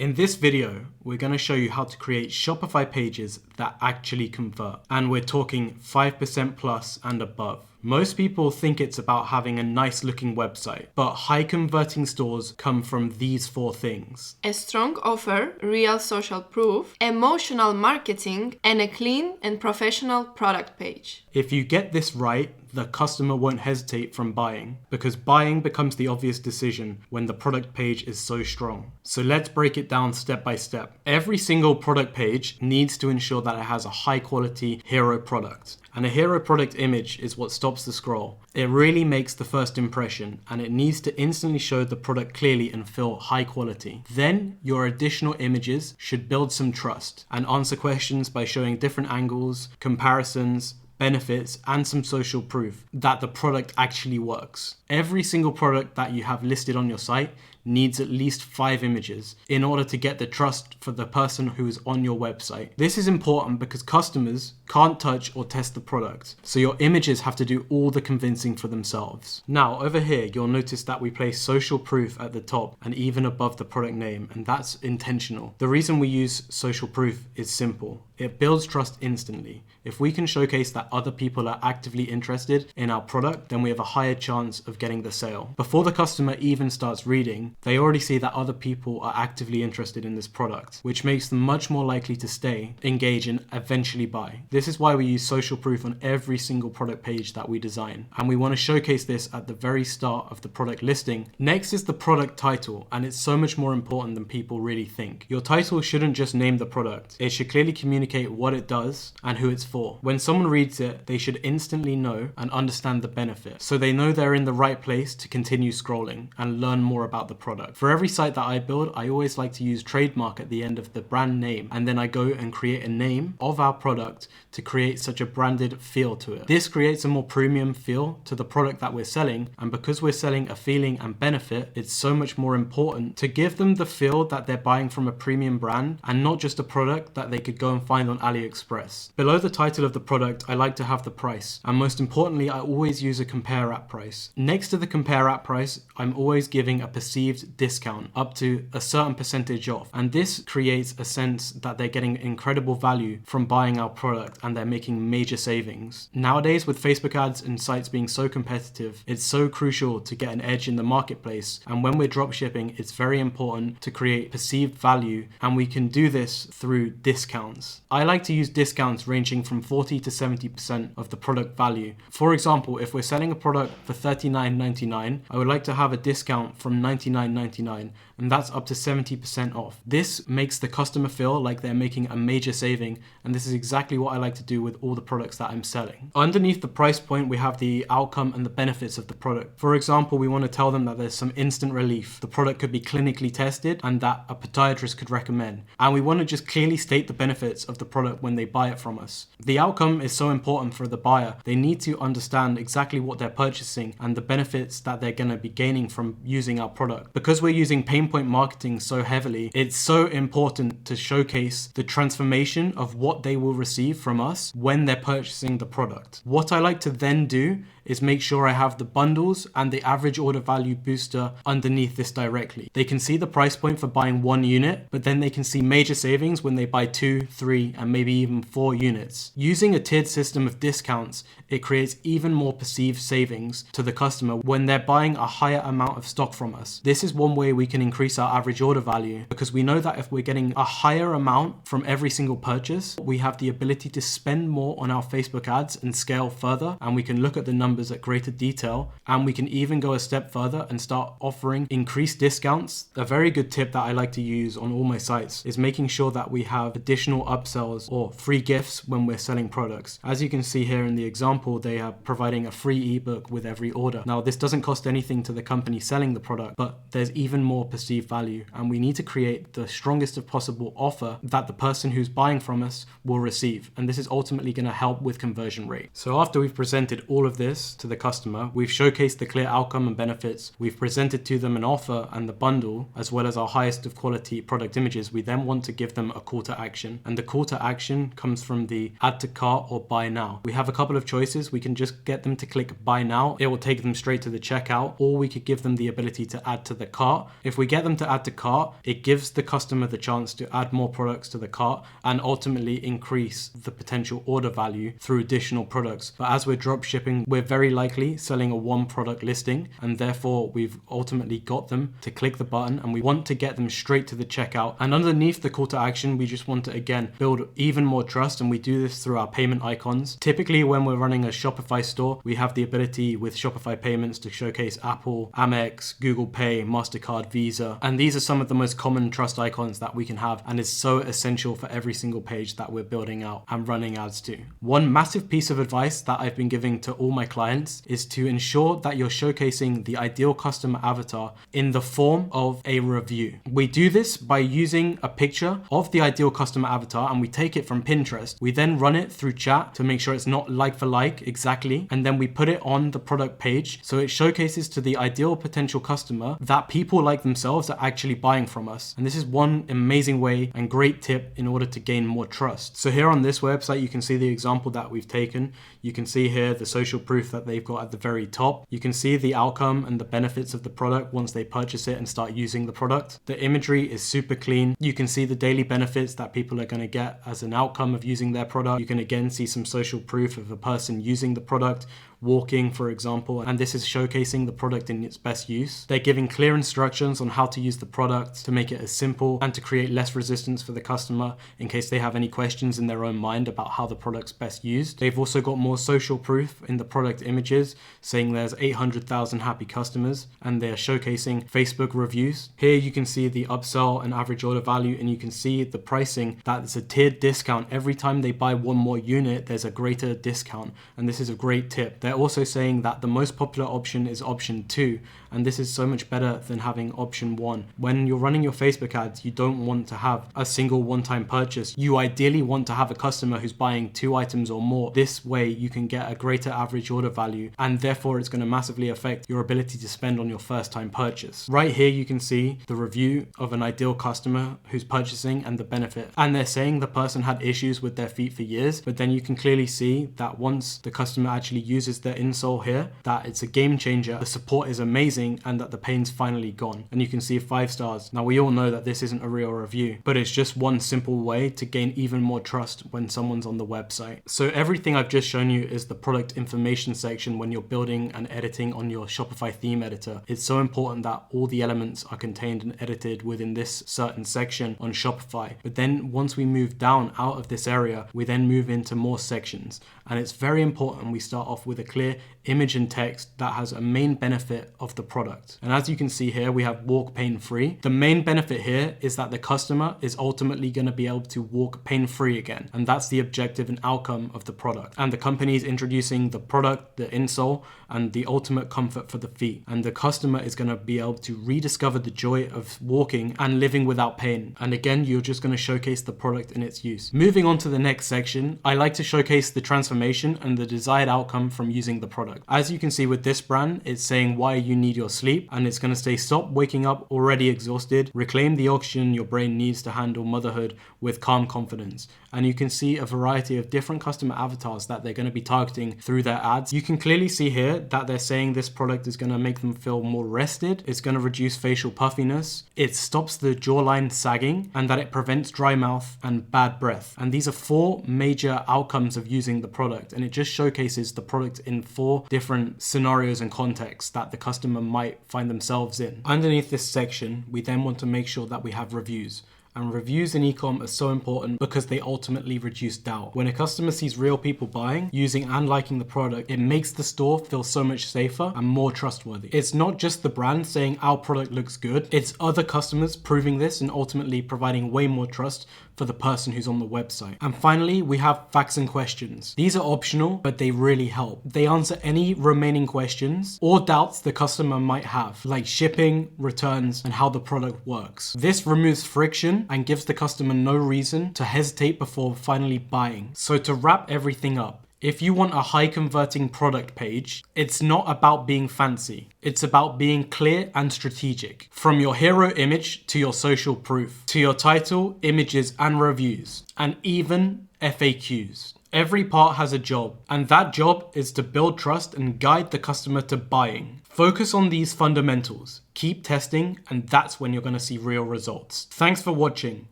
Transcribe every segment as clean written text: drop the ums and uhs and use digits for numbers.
In this video, we're going to show you how to create Shopify pages that actually convert. And we're talking 5% plus and above. Most people think it's about having a nice looking website, but high converting stores come from these 4 things. A strong offer, real social proof, emotional marketing, and a clean and professional product page. If you get this right, the customer won't hesitate from buying, because buying becomes the obvious decision when the product page is so strong. So let's break it down step by step. Every single product page needs to ensure that it has a high quality hero product. And a hero product image is what stops the scroll. It really makes the first impression, and it needs to instantly show the product clearly and feel high quality. Then your additional images should build some trust and answer questions by showing different angles, comparisons, benefits, and some social proof that the product actually works. Every single product that you have listed on your site needs at least 5 images in order to get the trust for the person who is on your website. This is important because customers can't touch or test the product, so your images have to do all the convincing for themselves. Now over here, you'll notice that we place social proof at the top and even above the product name, and that's intentional. The reason we use social proof is simple. It builds trust instantly. If we can showcase that other people are actively interested in our product, then we have a higher chance of getting the sale. Before the customer even starts reading, they already see that other people are actively interested in this product, which makes them much more likely to stay, engage, and eventually buy. This is why we use social proof on every single product page that we design. And we want to showcase this at the very start of the product listing. Next is the product title, and it's so much more important than people really think. Your title shouldn't just name the product. It should clearly communicate what it does and who it's for. When someone reads it, they should instantly know and understand the benefit, so they know they're in the right place to continue scrolling and learn more about the product. For every site that I build, I always like to use trademark at the end of the brand name, and then I go and create a name of our product to create such a branded feel to it. This creates a more premium feel to the product that we're selling, and because we're selling a feeling and benefit, it's so much more important to give them the feel that they're buying from a premium brand and not just a product that they could go and find on AliExpress. Below the title of the product, I like to have the price, and most importantly, I always use a compare at price. Next to the compare at price, I'm always giving a perceived discount up to a certain percentage off, and this creates a sense that they're getting incredible value from buying our product and they're making major savings. Nowadays, with Facebook ads and sites being so competitive, it's so crucial to get an edge in the marketplace, and when we're dropshipping, it's very important to create perceived value, and we can do this through discounts. I like to use discounts ranging from 40 to 70% of the product value. For example, if we're selling a product for $39.99, I would like to have a discount from $99.99, and that's up to 70% off. This makes the customer feel like they're making a major saving, and this is exactly what I like to do with all the products that I'm selling. Underneath the price point, we have the outcome and the benefits of the product. For example, we want to tell them that there's some instant relief. The product could be clinically tested and that a podiatrist could recommend. And we want to just clearly state the benefits of the product when they buy it from us. The outcome is so important for the buyer. They need to understand exactly what they're purchasing and the benefits that they're going to be gaining from using our product. Because we're using pain point marketing so heavily, it's so important to showcase the transformation of what they will receive from us when they're purchasing the product. What I like to then do is make sure I have the bundles and the average order value booster underneath this directly. They can see the price point for buying 1 unit, but then they can see major savings when they buy 2, 3, and maybe even 4 units. Using a tiered system of discounts, it creates even more perceived savings to the customer when they're buying a higher amount of stock from us. This is one way we can increase our average order value, because we know that if we're getting a higher amount from every single purchase, we have the ability to spend more on our Facebook ads and scale further, and we can look at the numbers at greater detail, and we can even go a step further and start offering increased discounts. A very good tip that I like to use on all my sites is making sure that we have additional upsells or free gifts when we're selling products. As you can see here in the example, they are providing a free ebook with every order. Now, this doesn't cost anything to the company selling the product, but there's even more perceived value, and we need to create the strongest of possible offer that the person who's buying from us will receive, and this is ultimately going to help with conversion rate. So after we've presented all of this, this to the customer, we've showcased the clear outcome and benefits, we've presented to them an offer and the bundle, as well as our highest of quality product images, we then want to give them a call to action. And the call to action comes from the add to cart or buy now. We have a couple of choices. We can just get them to click buy now. It will take them straight to the checkout, or we could give them the ability to add to the cart. If we get them to add to cart, it gives the customer the chance to add more products to the cart and ultimately increase the potential order value through additional products. But as we're drop shipping, we're very likely selling a one product listing, and therefore we've ultimately got them to click the button, and we want to get them straight to the checkout. And underneath the call to action, we just want to again build even more trust, and we do this through our payment icons. Typically when we're running a Shopify store, we have the ability with Shopify payments to showcase Apple, Amex, Google Pay, MasterCard, Visa, and these are some of the most common trust icons that we can have, and is so essential for every single page that we're building out and running ads to. One massive piece of advice that I've been giving to all my clients is to ensure that you're showcasing the ideal customer avatar in the form of a review. We do this by using a picture of the ideal customer avatar, and we take it from Pinterest. We then run it through chat to make sure it's not like for like exactly, and then we put it on the product page so it showcases to the ideal potential customer that people like themselves are actually buying from us. And this is one amazing way and great tip in order to gain more trust. So here on this website, you can see the example that we've taken. You can see here the social proof that they've got at the very top. You can see the outcome and the benefits of the product once they purchase it and start using the product. The imagery is super clean. You can see the daily benefits that people are going to get as an outcome of using their product. You can again see some social proof of a person using the product, walking, for example, and this is showcasing the product in its best use. They're giving clear instructions on how to use the product to make it as simple and to create less resistance for the customer in case they have any questions in their own mind about how the product's best used. They've also got more social proof in the product images, saying there's 800,000 happy customers, and they're showcasing Facebook reviews. Here you can see the upsell and average order value, and you can see the pricing, that it's a tiered discount. Every time they buy one more unit, there's a greater discount, and this is a great tip. They're also saying that the most popular option is option 2, and this is so much better than having option 1. When you're running your Facebook ads, you don't want to have a single one-time purchase. You ideally want to have a customer who's buying 2 items or more. This way you can get a greater average order value, and therefore it's going to massively affect your ability to spend on your first time purchase. Right here you can see the review of an ideal customer who's purchasing and the benefit, and they're saying the person had issues with their feet for years, but then you can clearly see that once the customer actually uses their insole here, that it's a game changer, the support is amazing, and that the pain's finally gone. And you can see 5 stars. Now we all know that this isn't a real review, but it's just one simple way to gain even more trust when someone's on the website. So everything I've just shown you is the product information section when you're building and editing on your Shopify theme editor. It's so important that all the elements are contained and edited within this certain section on Shopify. But then once we move down out of this area, we then move into more sections. And it's very important we start off with a clear image and text that has a main benefit of the product. And as you can see here, we have walk pain free. The main benefit here is that the customer is ultimately going to be able to walk pain free again. And that's the objective and outcome of the product. And the company is introducing the product, the insole, and the ultimate comfort for the feet. And the customer is going to be able to rediscover the joy of walking and living without pain. And again, you're just going to showcase the product in its use. Moving on to the next section, I like to showcase the transformation and the desired outcome from using the product. As you can see with this brand, it's saying why you need your sleep, and it's going to say stop waking up already exhausted, reclaim the oxygen your brain needs to handle motherhood with calm confidence. And you can see a variety of different customer avatars that they're going to be targeting through their ads. You can clearly see here that they're saying this product is going to make them feel more rested, it's going to reduce facial puffiness, it stops the jawline sagging, and that it prevents dry mouth and bad breath. And these are 4 major outcomes of using the product, and it just showcases the product in 4 different scenarios and contexts that the customer might find themselves in. Underneath this section, we then want to make sure that we have reviews. And reviews in e-com are so important because they ultimately reduce doubt. When a customer sees real people buying, using and liking the product, it makes the store feel so much safer and more trustworthy. It's not just the brand saying our product looks good, it's other customers proving this and ultimately providing way more trust for the person who's on the website. And finally, we have facts and questions. These are optional, but they really help. They answer any remaining questions or doubts the customer might have, like shipping, returns, and how the product works. This removes friction and gives the customer no reason to hesitate before finally buying. So to wrap everything up, If you want a high converting product page, it's not about being fancy. It's about being clear and strategic. From your hero image to your social proof, to your title, images and reviews, and even FAQs. Every part has a job, and that job is to build trust and guide the customer to buying. Focus on these fundamentals, keep testing, and that's when you're going to see real results. Thanks for watching.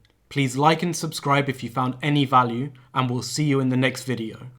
Please like and subscribe if you found any value, and we'll see you in the next video.